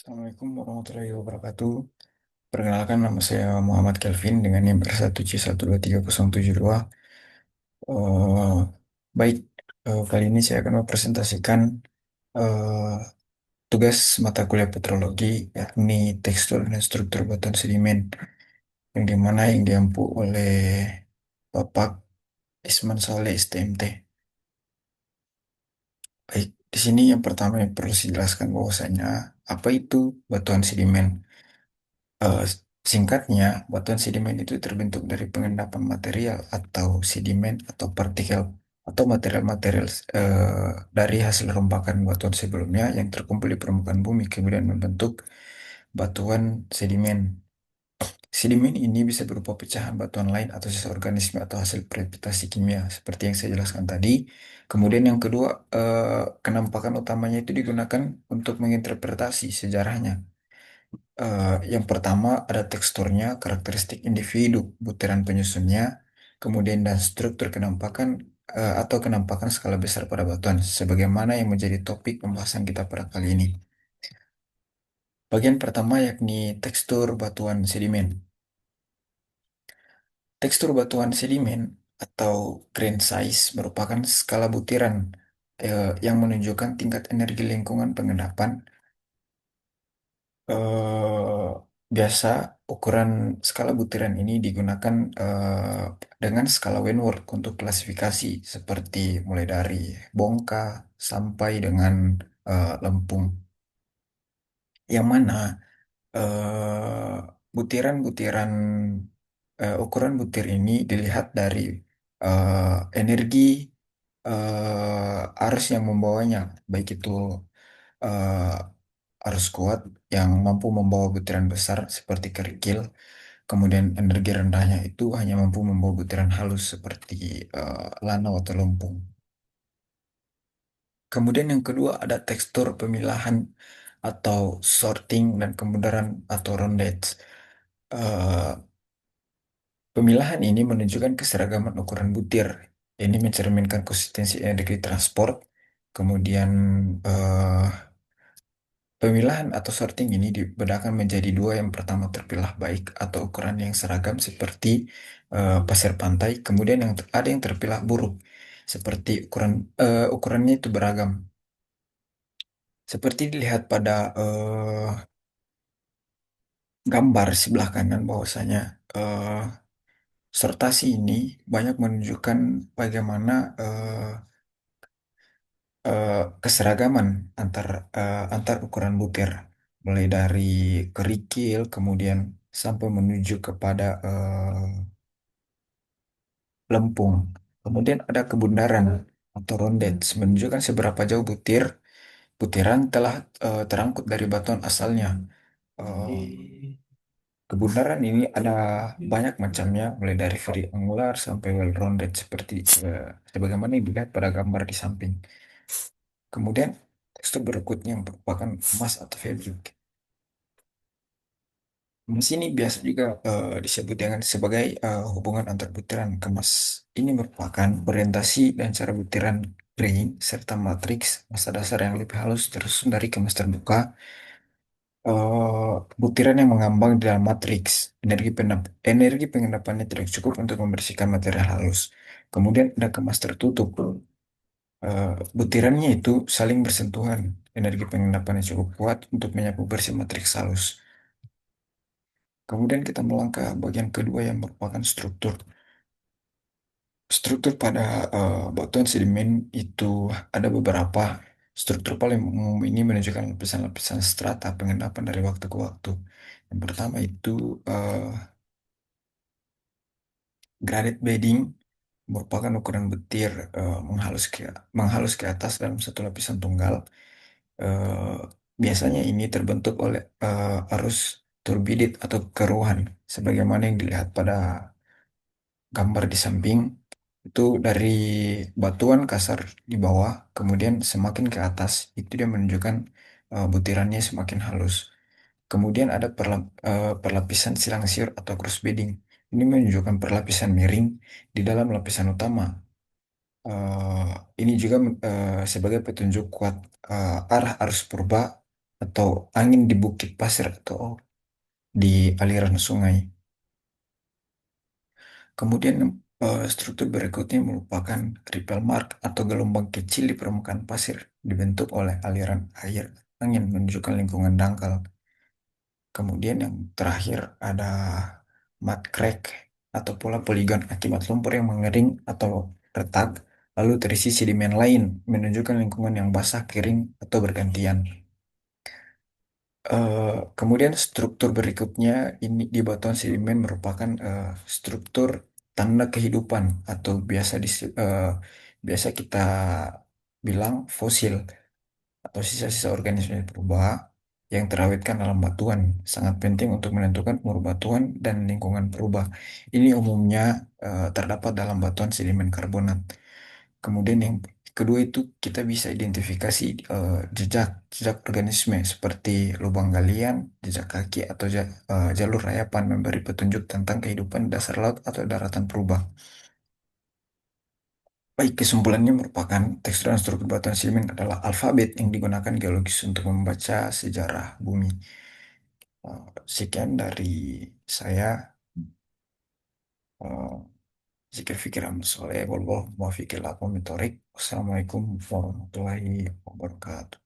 Assalamualaikum warahmatullahi wabarakatuh. Perkenalkan nama saya Muhammad Kelvin dengan NIM R1C123072. Eh, baik, kali ini saya akan mempresentasikan eh, tugas mata kuliah petrologi, yakni tekstur dan struktur batuan sedimen, yang dimana yang diampu oleh Bapak Isman Saleh STMT. Baik, di sini yang pertama yang perlu saya jelaskan bahwasanya apa itu batuan sedimen. Eh, Singkatnya, batuan sedimen itu terbentuk dari pengendapan material atau sedimen atau partikel atau material-material dari hasil rompakan batuan sebelumnya yang terkumpul di permukaan bumi kemudian membentuk batuan sedimen. Sedimen ini bisa berupa pecahan batuan lain atau sisa organisme atau hasil precipitation kimia seperti yang saya jelaskan tadi. Kemudian yang kedua, kenampakan utamanya itu digunakan untuk menginterpretasi sejarahnya. Yang pertama ada teksturnya, karakteristik individu, butiran penyusunnya, kemudian dan struktur kenampakan atau kenampakan skala besar pada batuan, sebagaimana yang menjadi topik pembahasan kita pada kali ini. Bagian pertama yakni tekstur batuan sedimen. Tekstur batuan sedimen atau grain size merupakan skala butiran yang menunjukkan tingkat energi lingkungan pengendapan. eh, Biasa ukuran skala butiran ini digunakan dengan skala Wentworth untuk klasifikasi seperti mulai dari bongka sampai dengan lempung. Yang mana eh, butiran-butiran ukuran butir ini dilihat dari energi arus yang membawanya, baik itu arus kuat yang mampu membawa butiran besar seperti kerikil. Kemudian energi rendahnya itu hanya mampu membawa butiran halus seperti lanau atau lempung. Kemudian yang kedua ada tekstur pemilahan atau sorting dan kemudaran atau roundage. Eh, Pemilahan ini menunjukkan keseragaman ukuran butir. Ini mencerminkan konsistensi energi transport. Kemudian eh, pemilahan atau sorting ini dibedakan menjadi dua. Yang pertama terpilah baik atau ukuran yang seragam seperti pasir pantai. Kemudian ada yang terpilah buruk seperti ukurannya itu beragam. Seperti dilihat pada gambar sebelah kanan bahwasanya eh, sortasi ini banyak menunjukkan bagaimana keseragaman antar ukuran butir, mulai dari kerikil, kemudian sampai menuju kepada lempung. Kemudian ada kebundaran atau rondage, menunjukkan seberapa jauh butiran telah terangkut dari batuan asalnya. Eh, Kebundaran ini ada banyak macamnya, mulai dari triangular sampai well rounded seperti sebagaimana yang dilihat pada gambar di samping. Kemudian tekstur berikutnya yang merupakan emas atau fabric. Emas ini biasa juga disebut dengan sebagai hubungan antar butiran kemas. Ini merupakan orientasi dan cara butiran grain serta matriks massa dasar yang lebih halus tersusun dari kemas terbuka. Butiran yang mengambang di dalam matriks. Energi pengendapannya tidak cukup untuk membersihkan material halus. Kemudian ada kemas tertutup. Butirannya itu saling bersentuhan. Energi pengendapannya cukup kuat untuk menyapu bersih matriks halus. Kemudian kita melangkah bagian kedua yang merupakan struktur. Struktur pada batuan sedimen itu ada beberapa. Struktur paling umum ini menunjukkan lapisan-lapisan strata pengendapan dari waktu ke waktu. Yang pertama itu eh, granite bedding merupakan ukuran butir menghalus ke atas dalam satu lapisan tunggal. Eh, Biasanya ini terbentuk oleh arus turbidit atau keruhan, sebagaimana yang dilihat pada gambar di samping. Itu dari batuan kasar di bawah, kemudian semakin ke atas, itu dia menunjukkan butirannya semakin halus. Kemudian ada perlapisan silang siur atau cross bedding. Ini menunjukkan perlapisan miring di dalam lapisan utama. Eh, ini juga sebagai petunjuk kuat arah arus purba atau angin di bukit pasir atau di aliran sungai. Kemudian struktur berikutnya merupakan ripple mark atau gelombang kecil di permukaan pasir dibentuk oleh aliran air angin menunjukkan lingkungan dangkal. Kemudian yang terakhir ada mud crack atau pola poligon akibat lumpur yang mengering atau retak lalu terisi sedimen lain menunjukkan lingkungan yang basah, kering, atau bergantian. Kemudian struktur berikutnya ini di batuan sedimen merupakan struktur tanda kehidupan atau biasa kita bilang fosil atau sisa-sisa organisme purba yang terawetkan dalam batuan sangat penting untuk menentukan umur batuan dan lingkungan purba. Ini umumnya terdapat dalam batuan sedimen karbonat. Kemudian yang kedua itu kita bisa identifikasi jejak jejak organisme seperti lubang galian, jejak kaki atau jalur rayapan memberi petunjuk tentang kehidupan dasar laut atau daratan purba. Baik, kesimpulannya merupakan tekstur dan struktur batuan sedimen adalah alfabet yang digunakan geologis untuk membaca sejarah bumi. Sekian dari saya. eh, Zikir fikir amal soleh, wal muwaffiq ila aqwamit thoriq. Wassalamualaikum warahmatullahi wabarakatuh.